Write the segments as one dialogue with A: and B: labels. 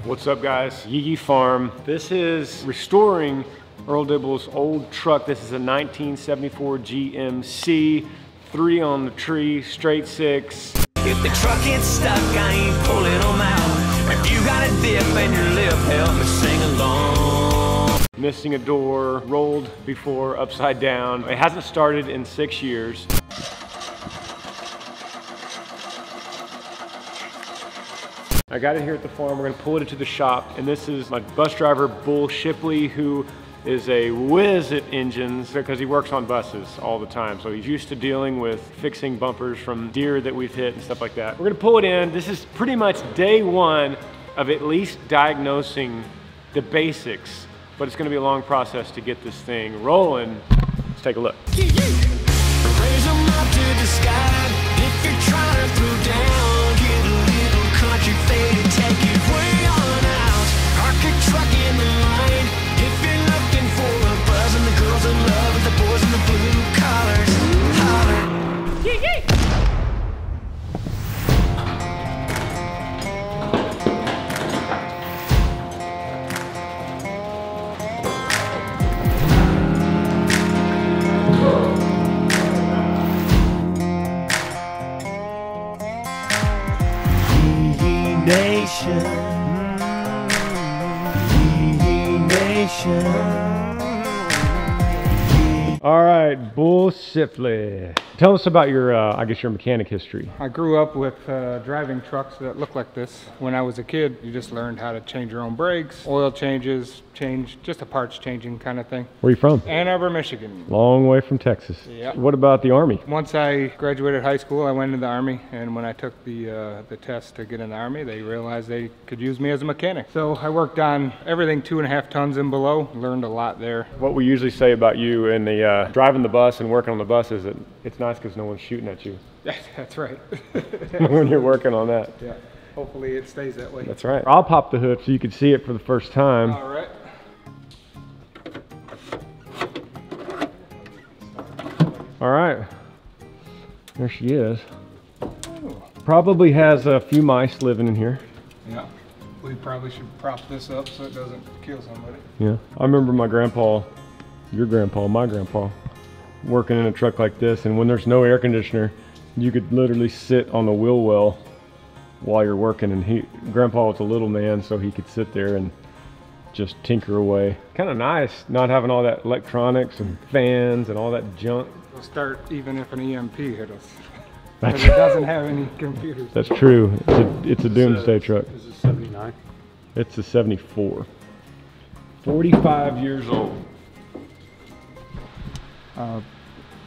A: What's up, guys? Yee Farm. This is restoring Earl Dibbles' old truck. This is a 1974 GMC, 3 on the tree, straight 6.
B: If the truck gets stuck, I ain't pulling them out. If you got a dip in your lip, help me sing along.
A: Missing a door, rolled before upside down. It hasn't started in 6 years. I got it here at the farm. We're gonna pull it into the shop, and this is my bus driver, Bull Shipley, who is a whiz at engines because he works on buses all the time. So he's used to dealing with fixing bumpers from deer that we've hit and stuff like that. We're gonna pull it in. This is pretty much day one of at least diagnosing the basics, but it's gonna be a long process to get this thing rolling. Let's take a look.
B: Raise them up to the sky. If you're trying to throw down, get a little country fade and take it way on out. Park your truck in the line. If you're looking for a buzz and the girls in love and the boys in the blue collars, holler. Yee yee. Nation, Nation.
A: All right, Bull Shipley. Tell us about your, I guess your mechanic history.
C: I grew up with driving trucks that look like this. When I was a kid, you just learned how to change your own brakes, oil changes, just a parts changing kind of thing.
A: Where are you from?
C: Ann Arbor, Michigan.
A: Long way from Texas.
C: Yeah.
A: What about the Army?
C: Once I graduated high school, I went into the Army, and when I took the test to get in the Army, they realized they could use me as a mechanic. So I worked on everything 2.5 tons and below, learned a lot there.
A: What we usually say about you in the driving the bus and working on the bus is that it's nice because no one's shooting at you.
C: That's right.
A: When you're working on that.
C: Yeah. Hopefully it stays that way.
A: That's right. I'll pop the hood so you can see it for the first time.
C: All right.
A: All right. There she is.
C: Ooh.
A: Probably has a few mice living in here.
C: Yeah. We probably should prop this up so it doesn't kill somebody.
A: Yeah. I remember my grandpa, your grandpa, my grandpa, working in a truck like this, and when there's no air conditioner, you could literally sit on the wheel well while you're working, and grandpa was a little man, so he could sit there and just tinker away. Kind of nice not having all that electronics and fans and all that junk.
C: We'll start even if an EMP hit us. Because it doesn't have any computers.
A: That's true. It's a doomsday truck.
D: Is it 79?
A: It's a 74. 45 years old.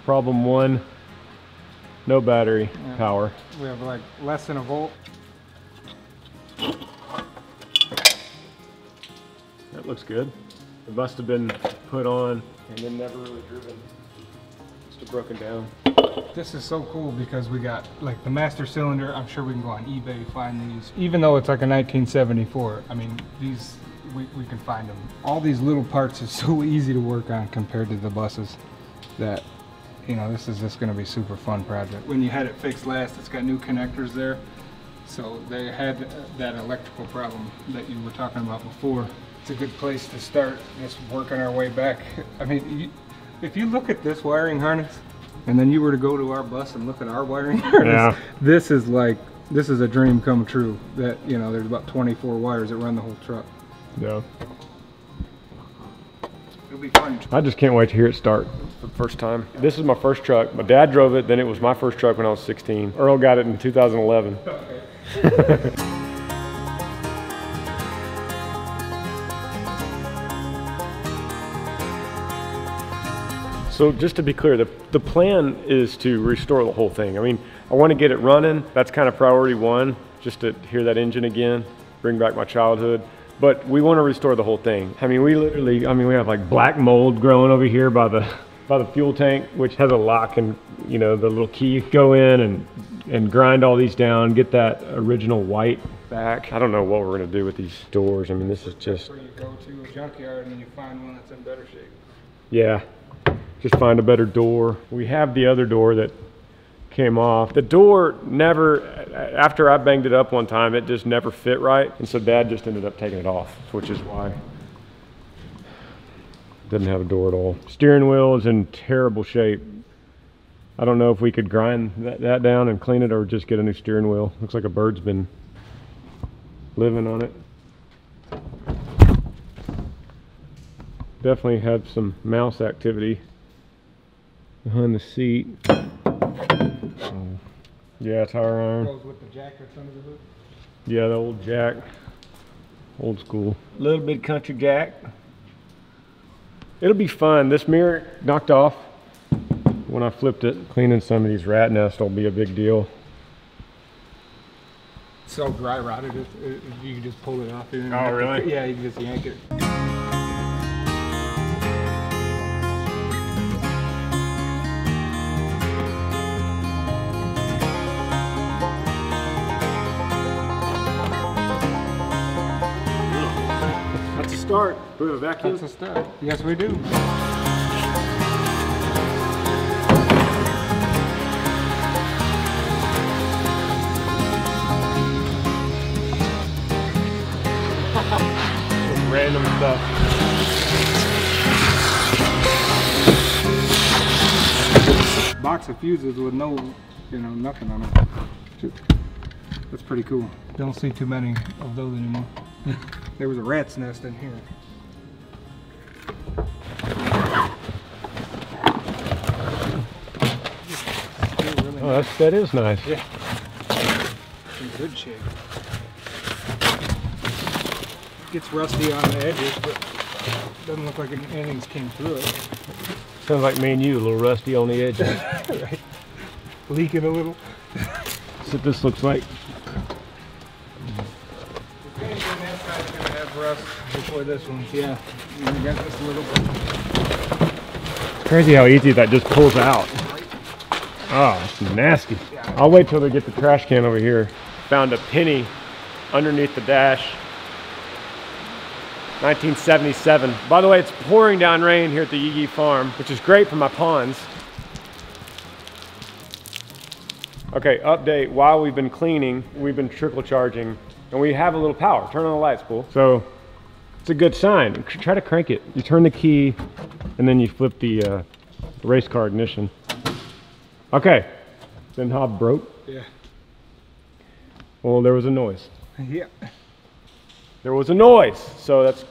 A: Problem 1, no battery power.
C: We have like less than a volt.
A: That looks good. It must have been put on and then never really driven. Must have broken down.
C: This is so cool because we got like the master cylinder. I'm sure we can go on eBay, find these. Even though it's like a 1974, I mean, these, we can find them. All these little parts is so easy to work on compared to the buses that, you know, this is just gonna be a super fun project. When you had it fixed last, it's got new connectors there. So they had that electrical problem that you were talking about before. It's a good place to start, just working our way back. I mean, if you look at this wiring harness, and then you were to go to our bus and look at our wiring harness, this is a dream come true. That, you know, there's about 24 wires that run the whole truck.
A: Yeah.
C: It'll be fun.
A: I just can't wait to hear it start for the first time. This is my first truck. My dad drove it, then it was my first truck when I was 16. Earl got it in 2011. So just to be clear, the plan is to restore the whole thing. I mean, I want to get it running. That's kind of priority 1, just to hear that engine again, bring back my childhood. But we want to restore the whole thing. I mean, we have like black mold growing over here by the fuel tank, which has a lock and, you know, the little key. Go in and grind all these down, get that original white back. I don't know what we're gonna do with these doors. I mean, this is just...
C: Where you go to a junkyard and you find one that's in better shape.
A: Yeah, just find a better door. We have the other door that came off. The door never, after I banged it up one time, it just never fit right. And so Dad just ended up taking it off, which is why it doesn't have a door at all. Steering wheel is in terrible shape. I don't know if we could grind that down and clean it or just get a new steering wheel. Looks like a bird's been living on it. Definitely had some mouse activity behind the seat. Yeah, tire iron.
C: Goes with the jack that's under the hood.
A: Yeah, the old jack. Old school. Little bit country jack. It'll be fun. This mirror knocked off when I flipped it. Cleaning some of these rat nests will be a big deal.
C: It's so dry rotted, you can just pull it off.
A: Oh, really?
C: Yeah, you can just yank it.
A: That's a start. Do we have a vacuum?
C: That's a start. Yes, we do.
A: Random stuff.
C: Box of fuses with no, nothing on them. That's pretty cool. Don't see too many of those anymore. There was a rat's nest in here.
A: Oh, that is nice.
C: Yeah. It's in good shape. Gets rusty on the edges, but doesn't look like anything's came through it.
A: Sounds like me and you, a little rusty on the edges.
C: Right. Leaking a little.
A: That's what this looks like.
C: If anything, that side's gonna have rust before this one. Yeah. We got this a little bit.
A: It's crazy how easy that just pulls out. Oh, it's nasty. I'll wait till they get the trash can over here. Found a penny underneath the dash. 1977. By the way, it's pouring down rain here at the Yee farm, which is great for my ponds. Okay, update. While we've been cleaning, we've been trickle charging, and we have a little power. Turn on the lights, Bull. So it's a good sign. Try to crank it. You turn the key, and then you flip the race car ignition. Okay, then knob broke.
C: Yeah.
A: Well, there was a noise.
C: Yeah.
A: There was a noise, so that's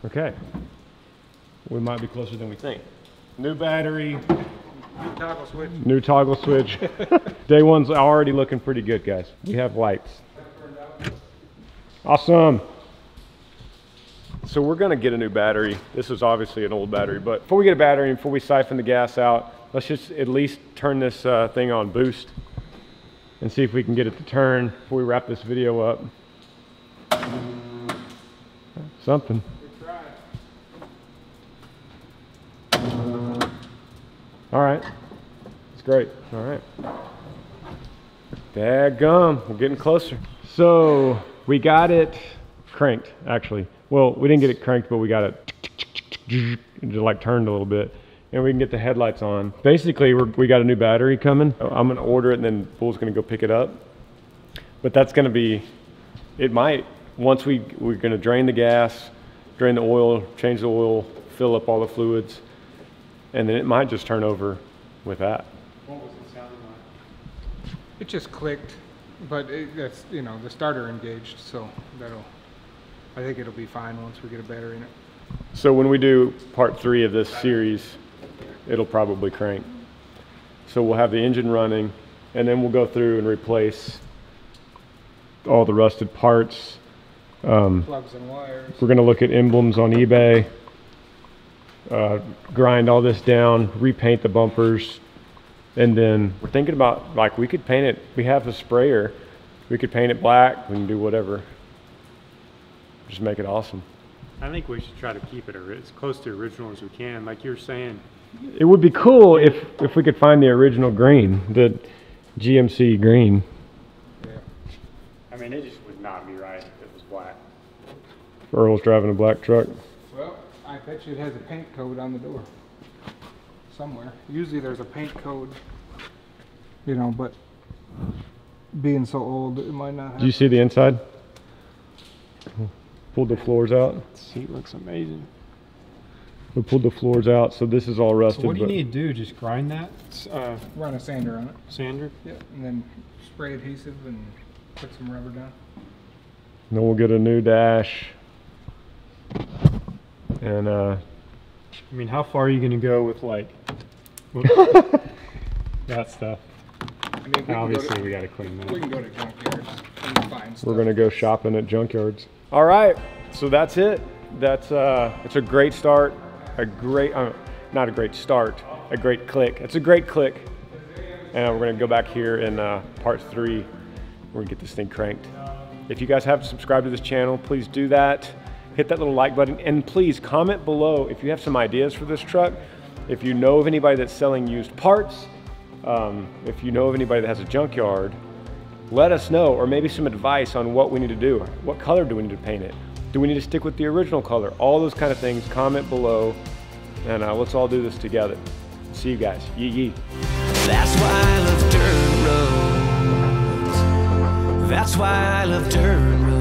A: okay. We might be closer than we think. New battery.
C: New toggle switch.
A: New toggle switch. Day one's already looking pretty good, guys. We have lights. Awesome. So we're gonna get a new battery. This is obviously an old battery, but before we get a battery and before we siphon the gas out, let's just at least turn this thing on boost and see if we can get it to turn before we wrap this video up. Something. All right, it's great. All right. Daggum, we're getting closer. So we got it cranked, actually. Well, we didn't get it cranked, but we got it just like turned a little bit, and we can get the headlights on. Basically, we got a new battery coming. I'm gonna order it, and then Bull's gonna go pick it up. But that's gonna be, it might, once we're gonna drain the gas, drain the oil, change the oil, fill up all the fluids, and then it might just turn over with that.
C: What was it sounding like? It just clicked, but that's, the starter engaged, so I think it'll be fine once we get a battery in it.
A: So when we do part 3 of this series, it'll probably crank. So we'll have the engine running, and then we'll go through and replace all the rusted parts.
C: Plugs and wires.
A: We're gonna look at emblems on eBay, grind all this down, repaint the bumpers, and then we're thinking about, like, we could paint it, we have a sprayer, we could paint it black, we can do whatever. Just make it awesome.
D: I think we should try to keep it as close to original as we can, like you were saying.
A: It would be cool if we could find the original green, the GMC green.
D: Yeah. I mean, it just would not be right if it was black.
A: Earl's driving a black truck.
C: Well, I bet you it has a paint coat on the door. somewhere. Usually there's a paint code, you know, but being so old, it might not have.
A: Do you see the inside? Pulled the floors out.
D: Seat looks amazing.
A: We pulled the floors out, so this is all rusted.
D: So what do you
A: but
D: need to do? Just grind that?
C: Run a sander on it.
D: Sander?
C: Yeah, and then spray adhesive and put some rubber down.
A: then we'll get a new dash. And
D: I mean, how far are you going to go with like that stuff?
C: I mean,
D: Obviously, we got to clean
C: we
D: that.
C: can go to junkyards and find stuff.
A: we're gonna go shopping at junkyards. All right, so that's it. That's it's a great start. A great, not a great start, a great click. It's a great click. And we're gonna go back here in part 3. We're gonna get this thing cranked. If you guys haven't subscribed to this channel, please do that. Hit that little like button, and please comment below if you have some ideas for this truck. If you know of anybody that's selling used parts, if you know of anybody that has a junkyard, let us know, or maybe some advice on what we need to do. What color do we need to paint it? Do we need to stick with the original color? All those kind of things, comment below, and let's all do this together. See you guys. Yee yee.
B: That's why I love dirt roads. That's why I love dirt roads.